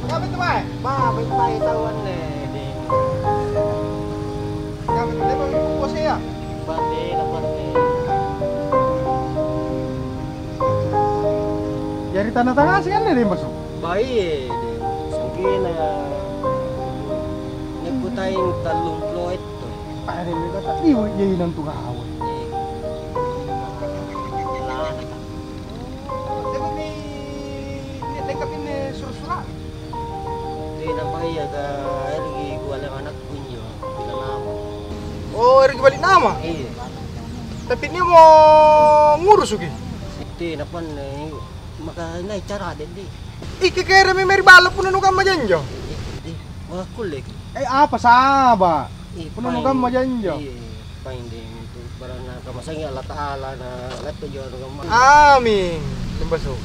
Kapit to ba? Bakit tayo tawan di. Kapit to ba ibubukas siya? Bante na bante. Jadi tanda-tanda sih kan dari masuk. Baik di. Sungkin nagputayin talong ploit to. Pare mi kata iwo jadi nang tugaw. Dapat ni kapin ni sursura. Di na bahaya ka lagi gua lang anak kunyo. Pinanamo. Oh, ergi balik nama. Iya. Tapi ini mau ngurus ugi. Di na pan maka na cara din di. Kaya mi meri balap puno nukam majanjo. Di. Wah kulik. Apa saba? Puno nukam majanjo. Iya. Pain din itu barang na kamasang Allah Taala na lato jo no. Amin. Tumbaso.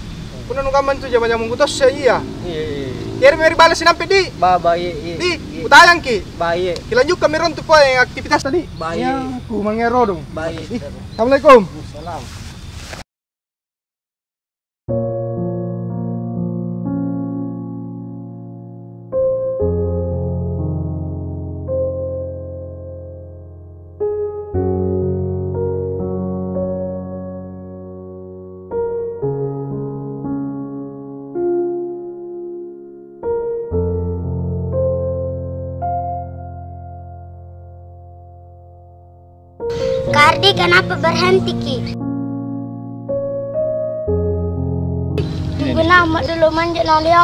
Puno nukam man tu jama jamong kutos sa iya. Iya. Kaya meri balas sinampi di. Babaye. Di, utayang ki. Baye. Kilanjuk kami ron tu po yang aktivitas tadi. Baik. Yang ku mangero dong. Baye. Assalamualaikum. Salam. Kardi, kenapa berhenti Ki? Tunggu nama dulu manjat Nalia.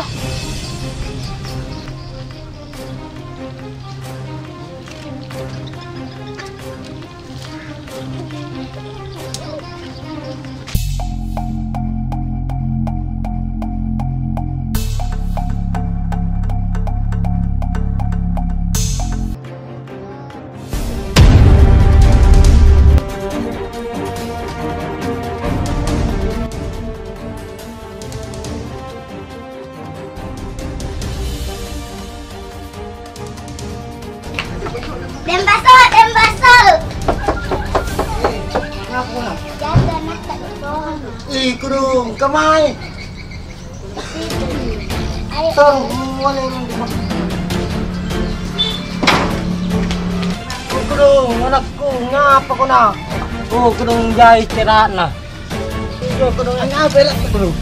Dem basah. Jaga nak tak pohon. Kurung kamay. Ayo. Tong wala kurung anakku ngapa ko na? Kurung jay tira na. Kurung ana bela kurung.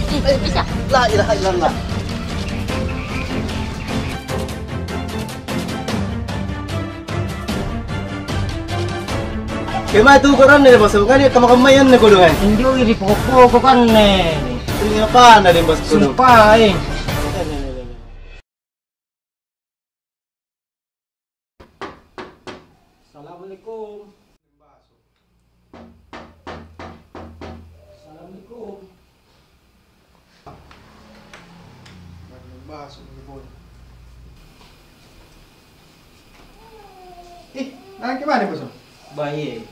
Bisa. La ilaha illallah. Kema tu koran ni masuk kan ya kamakayan na kulo eh. Enjoy di popo ko kan ne. Ini apa na din bas kulo? Sumpah eh. Assalamualaikum. Assalamualaikum. Baso nang gimana boso? Baik.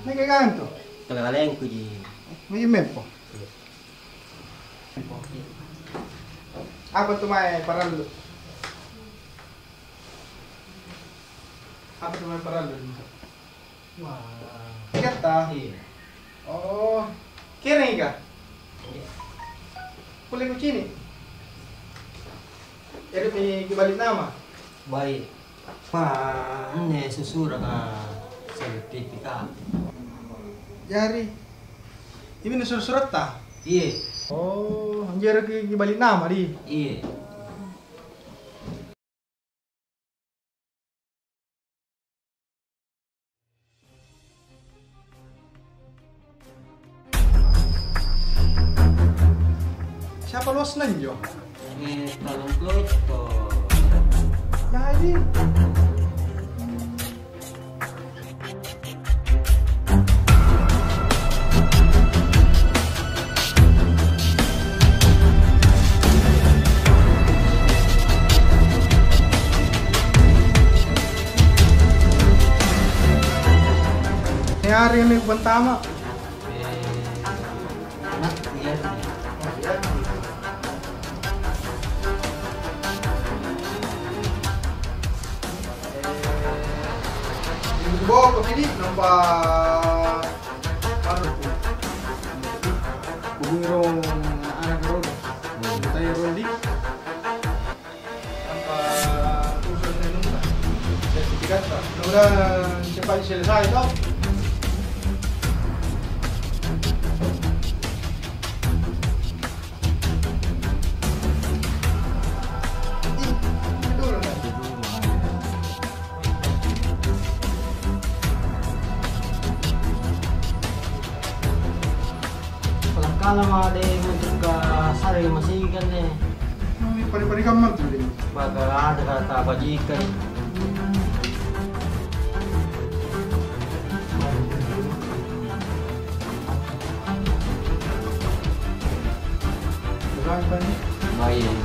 May kailangan to. Kagalayan ko di. May email po. Apa tumae paralo? Apa tumae paralo? Wah. Kata. Iya. Oh, kira ka? Pulih kucini. Ero may gibalik nama. Baik. Ne susura ka sertifikat. Jari. Ini surat ta? Iya. Oh, anjir gibalik nama di. Iya. Siapa luas nanjo? Talong Floyd to. Jadi. Hari ini pertama. Anak iya. Bawa ke sini nampak apa tuh? Hubungi rong anak rong, saya rong di. Mudah-mudahan cepat selesai toh. Kalau mga de untuk ka sari masigan eh. Ini pari-pari kamar tuh deh. Baga ada kata bajikan. Berapa nih? Baik.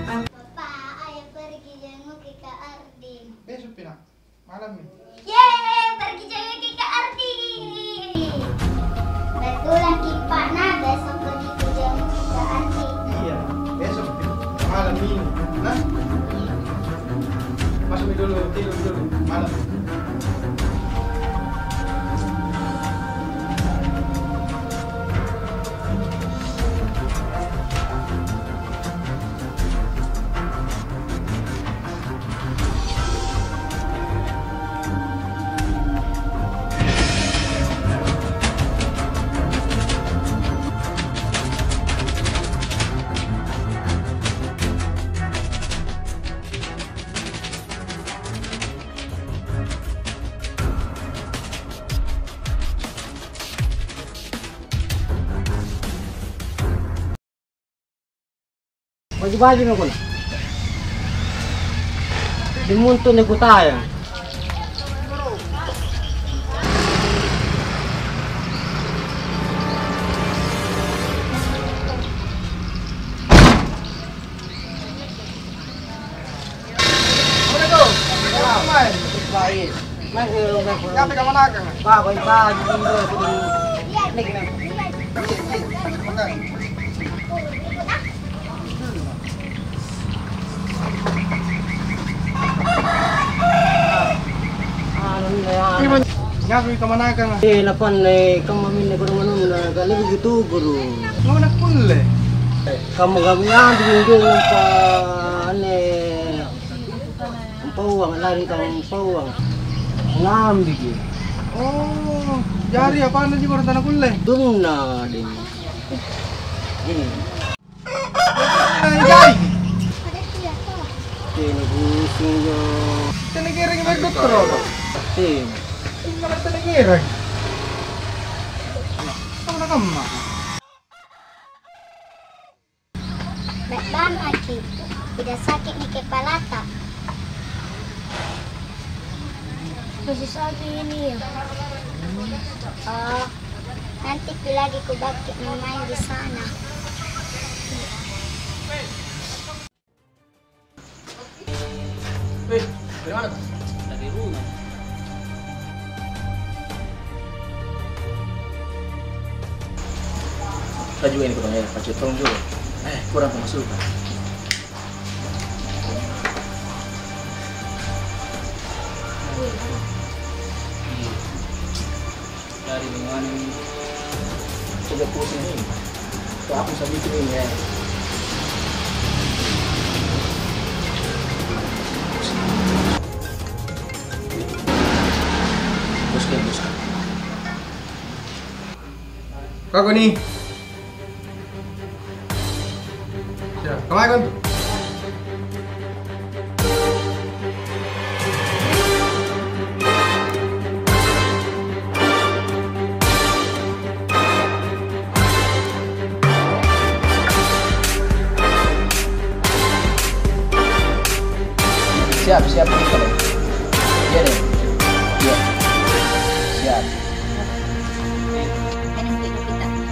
Bapak, ayo pergi jenguk Kak Ardi. Besok Pina. Malam nih. Yeay, pergi jenguk Kak Ardi. Betulan Pak, nah besok pergi ke jenguk Kak Ardi. Iya, besok Pina. Malam ini. Nah. Masuk dulu, tidur dulu. Malam. Baju-baju na ko na. Dimunto na ko tayo. Assalamualaikum. Ramai. Baik. Ngapain kamu nakang? Pak, koy pa, dimundo ko din. Nek na. Ano na yan? Ngapain kamu nakang? Eh, lapan eh, kamu min na guru na gali begitu guru. Ngapain nak pulle? Kamu kami yang diunggul pa ane pauang lari kang pauang. Ngam digi. Oh, jari apa anda juga orang tanah kulle? Dum na din. Ini. Jari. Ini busing yo. Tanah kira yang berdokter apa? Tim. Ini kalau tanah kira. Kamu nak kemana? Badan Aki, udah sakit nih kepala tak? Masih sakit ini ya? Oh, nanti lagi ku bakit main di sana. Dari mana tuh? Dari rumah. Kita juga ini kurangnya, Pak Cetong juga. Kurang pemasukan. Dari dengan Coba pusing ini. Tuh aku bisa bikin ini ya. Buskan. Kau nih. Ya, kemana kan? Siap kita deh. Iya deh. Iya. Siap.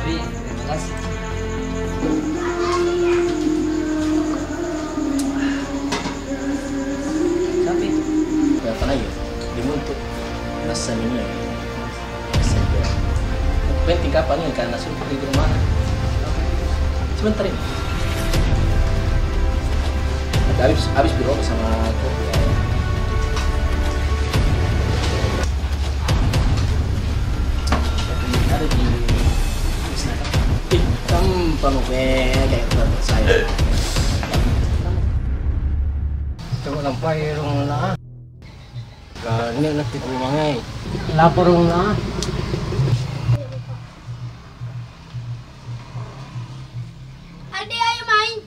terima kasih. Tapi Ya apa lagi? Dimuntuk. Rasa ini ya. Rasa itu. Penting kapan ini karena suruh pergi ke rumah. Sebentar ini. habis birok sama kopi ya. Ada di hitam penuh kayak tempat saya. Coba lampai rong na. Gani nanti rumangay. Lapor rong na. Ade, ayo main.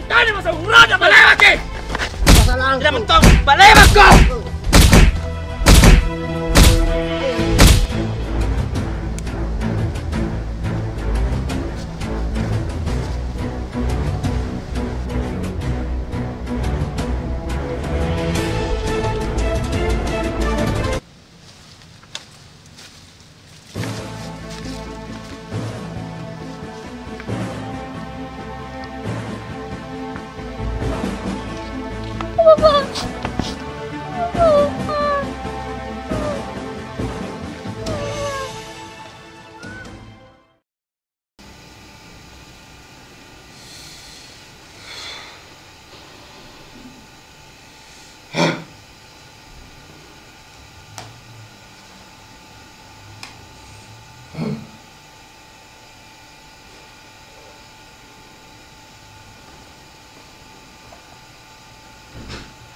Tadi masa urada balewat ke? Masalah Tidak mentong balewat kau.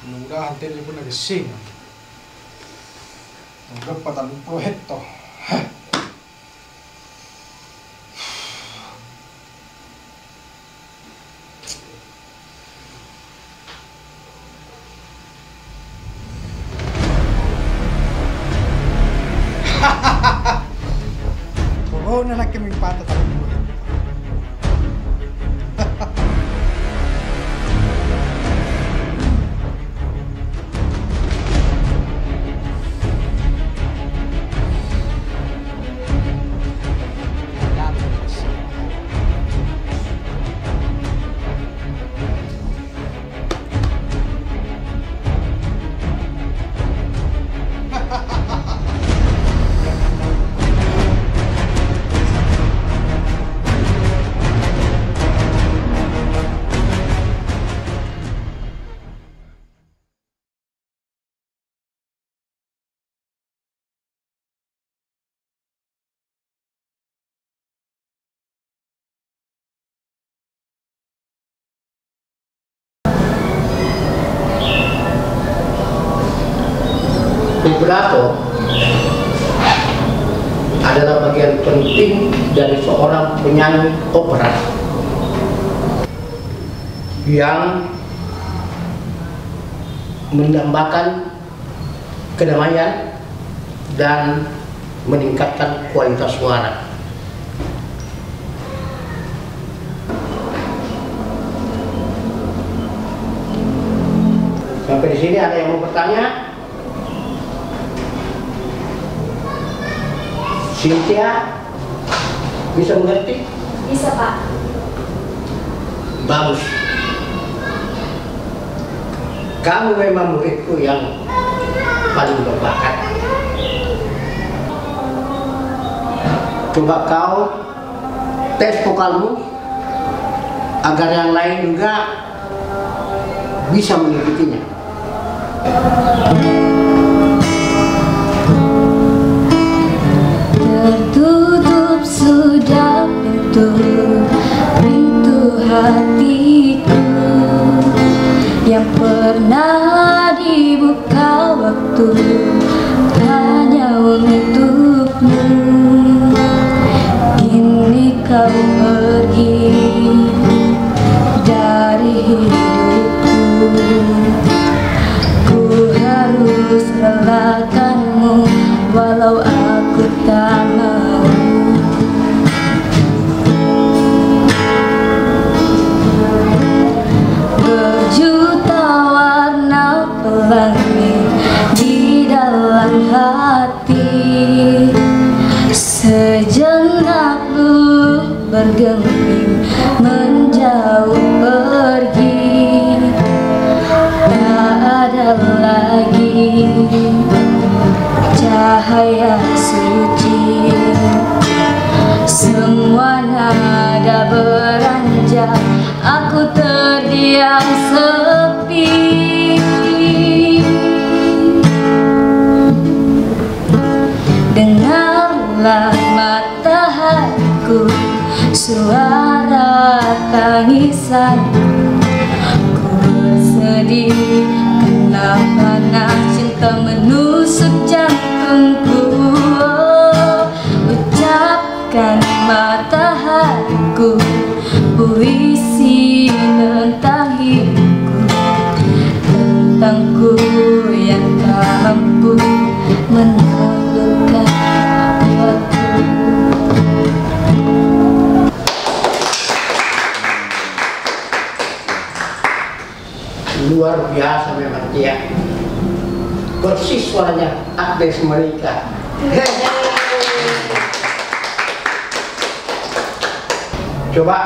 Mudah-mudahan telepon nagising. Dapat ang proyekto. Oo na lang kaming patat ang proyekto. Vibrato adalah bagian penting dari seorang penyanyi opera yang mendambakan kedamaian dan meningkatkan kualitas suara. Sampai di sini ada yang mau bertanya? Cynthia bisa mengerti? Bisa, Pak. Bagus. Kamu memang muridku yang paling berbakat. Coba kau tes vokalmu agar yang lain juga bisa mengikutinya. Tertutup sudah pintu hatiku yang pernah dibuka waktu hanya untukmu. Kini kau pergi dari hidupku. Ku harus relakanmu walau aku tak mau. Berjuta warna pelangi di dalam hati, sejenak lu bergeming menjauh pergi. Tak ada lagi cahaya suci, semua nada beranjak, aku terdiam sepi. Dengarlah mata hatiku, suara tangisanku. Ku bersedih karena panas cinta menusuk jantungku. Oh, ucapkan mata hatiku puisi tentang hidupku, tentangku yang tak mampu menaklukkan waktu. Luar biasa memang dia. Persis suaranya Agnes Monica. Coba,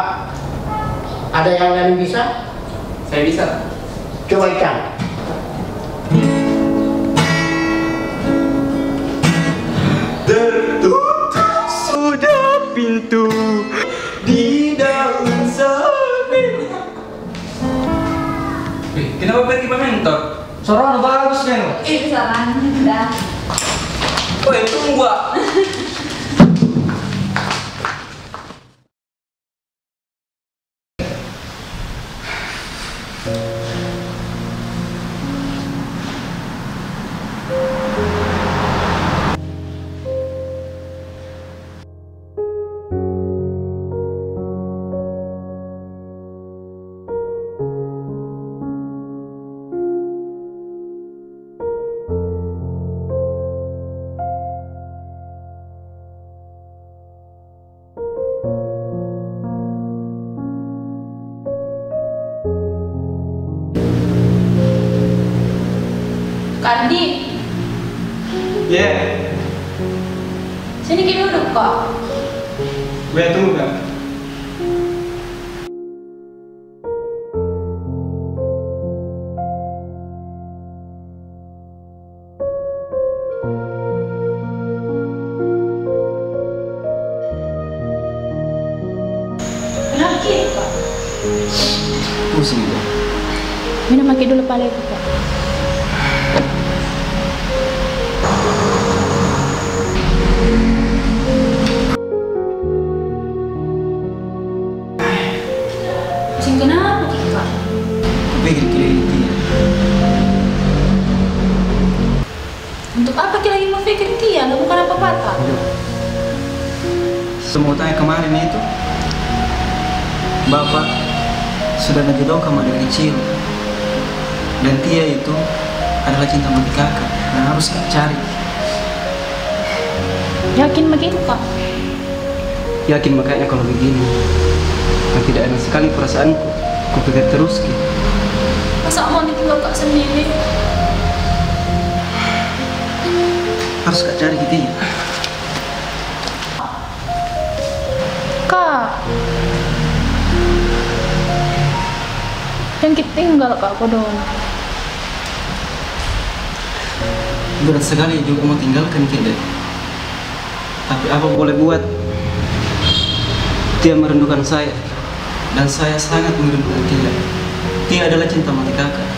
ada yang lain bisa? Saya bisa. Coba Ikan. Tertutup sudah pintu di dalam sepi. Kenapa pergi Pak Mentor? Suara bagus kan? Saran, udah. Oh, tunggu. Kandi, Yeah. sini kita duduk kok. Gue tunggu kan? Kenapa gitu kok? Pusing gua. Minum lagi dulu pala itu kok. Pusing kenapa kak? Pikir keliling dia. Untuk apa kita lagi mau pikir dia? Nggak bukan apa-apa. Semua tanya kemarin itu, Bapak sudah ngejodoh kamu dari kecil. Dan Tia itu adalah cinta bagi kakak. Dan harus cari. Yakin begitu kak? Yakin makanya kalau begini. Dan tidak enak sekali perasaanku. Ku pikir terus gitu. Masa mau ditinggal kak sendiri? Harus kak cari gitu ya. Kak, yang kita tinggal kak kodong. Berat sekali juga mau tinggalkan kita. Tapi apa boleh buat? Tia merindukan saya, dan saya sangat merindukan Tia. Tia adalah cinta mati kakak.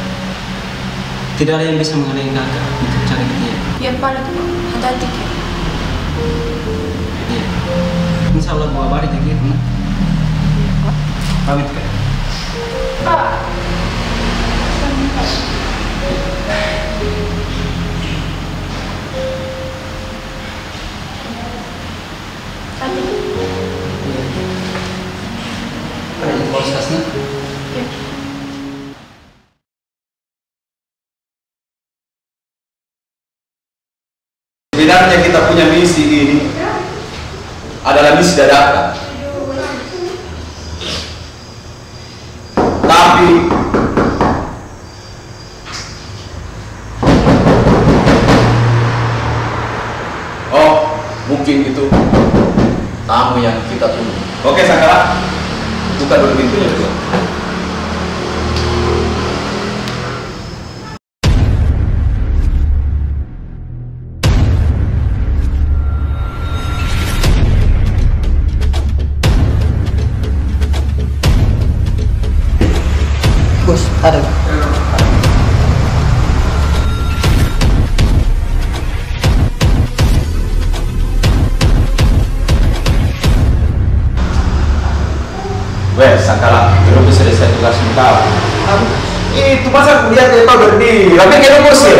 Tidak ada yang bisa menghalangi kakak untuk cari Tia. Ya pada hati-hati. Iya. Insya Allah bawa balik gitu, nah. Pamit kak. Ada prosesnya. Sebenarnya kita punya misi ini adalah misi dadakan. Tapi mungkin itu tamu yang kita tunggu. Oke, Sangkala, buka dulu pintunya dulu. Bos, ada. Weh, Sangkala, belum selesai tugas kau. Itu masa kuliah dia tahu berdiri, tapi kena bos ya.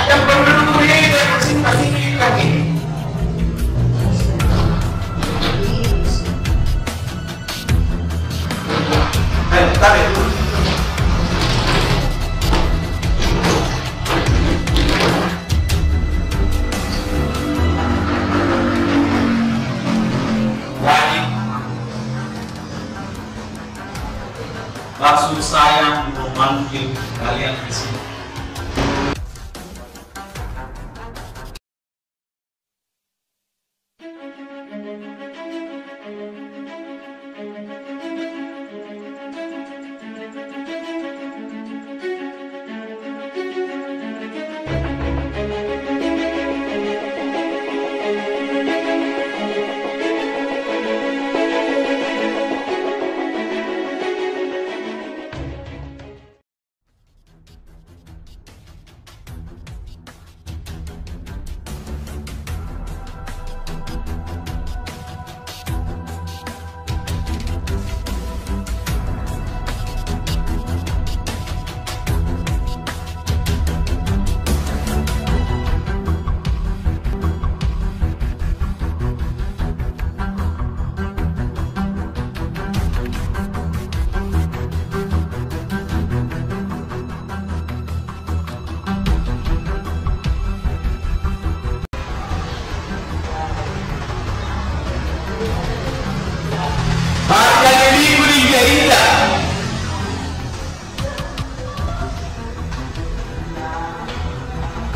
Yang berdiri ini lagi. Tarik. Maksud saya memanggil kalian ke sini.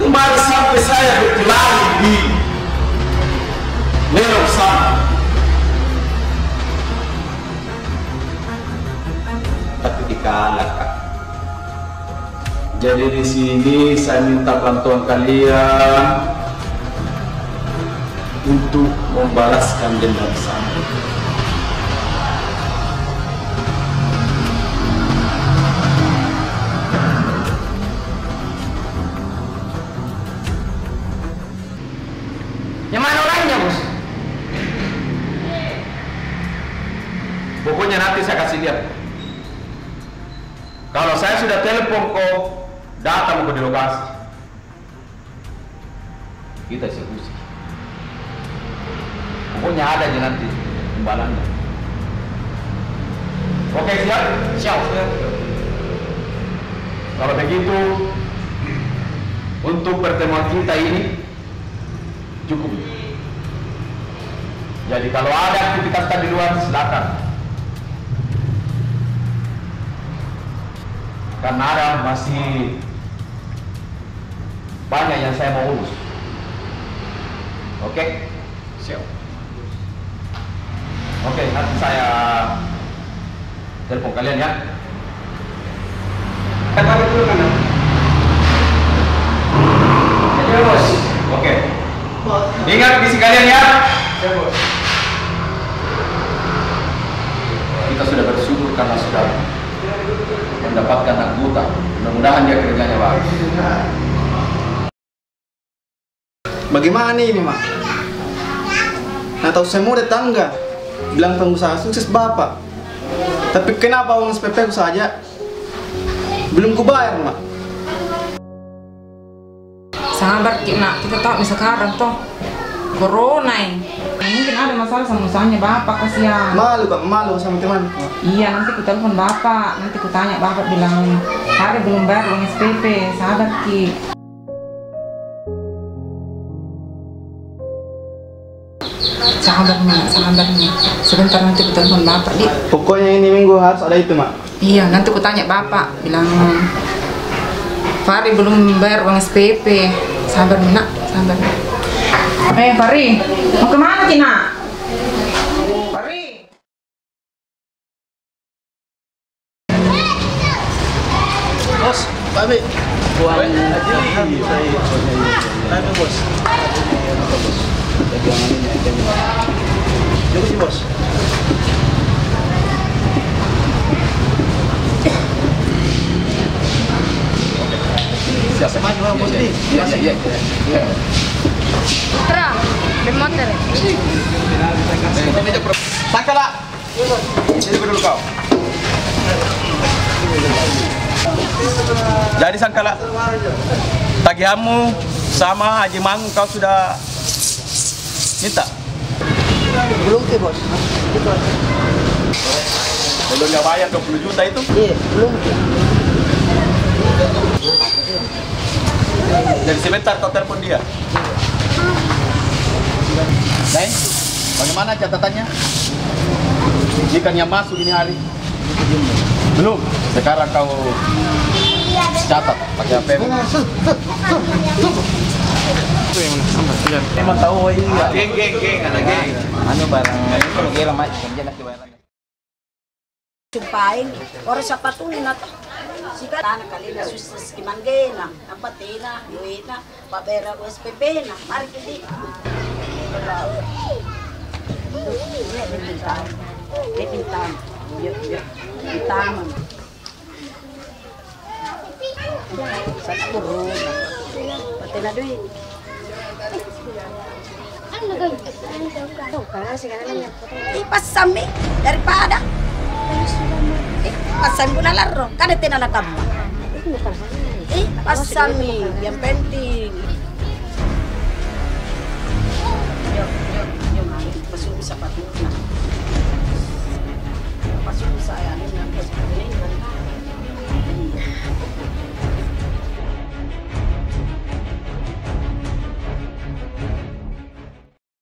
Kemarin sampai saya berkelahi di Merok sana, tapi dikalahkan. Jadi di sini saya minta bantuan kalian untuk membalaskan dendam saya. Yang mana orangnya, bos? Pokoknya nanti saya kasih lihat. Kalau saya sudah telepon kok datang ke lokasi, kita eksekusi. Pokoknya ada aja nanti imbalannya. Oke, siap? Siap. Kalau begitu, untuk pertemuan kita ini cukup. Jadi kalau ada aktivitas di luar, silakan. Karena ada masih banyak yang saya mau urus. Oke? Siap. Oke, nanti saya telepon kalian ya. Balik dulu kan? Ya, Bos. Oke. Ingat misi kalian ya. Ya, Bos. Kita sudah bersyukur karena sudah mendapatkan anggota. Mudah-mudahan dia kerjanya bagus. Bagaimana ini, Mak? Nah, tahu semua tetangga bilang pengusaha sukses Bapak. Tapi kenapa uang SPP ku saja belum kubayar, Mak? Sabar, nak, kita tahu sekarang toh corona ini. Mungkin ada masalah sama usahanya Bapak, kasihan. Malu, Kak, malu sama teman. Iya, nanti ku telepon Bapak, nanti ku tanya Bapak bilang hari belum bayar uang SPP. Sabar, Ki. Sabar nih. Sebentar nanti ku telepon Bapak, Dik. Pokoknya ini minggu harus ada itu, Mak. Iya, nanti ku tanya Bapak bilang Fari belum bayar uang SPP. Sabar, Nak, sabar. Fari, mau kemana, Tina? Fari. Bos, Pak Abi. Buang Ajili. Aduh, Bos. Jom sih, Bos. Siap. Maju, Bos. Iya. Putra, di motor. Sangkala. Jadi dulu kau. Jadi Sangkala, tagihanmu sama Haji Mang kau sudah minta? Belum ke bos. Belum nggak bayar 20 juta itu? Iya, belum. Jadi sebentar kau telepon dia. Neng, bagaimana catatannya? Ikan yang masuk ini hari? Belum. Sekarang kau catat pakai HP. Emang tahu iya. Geng, anak geng. Anu barang itu kalau kira mak kerja nak dibayar. Sumpahin, orang sapatunin na to. Sika anak kali na susis kimangena, apatina, yuina, papera ko SPP na, mari kiti. Pintam, pintam. Sa puro. Pati na duit. Ipasami daripada pasan ko na laro, kada tinanakam. Pasami, yang penting. Yo, mami, masuk sa patuna.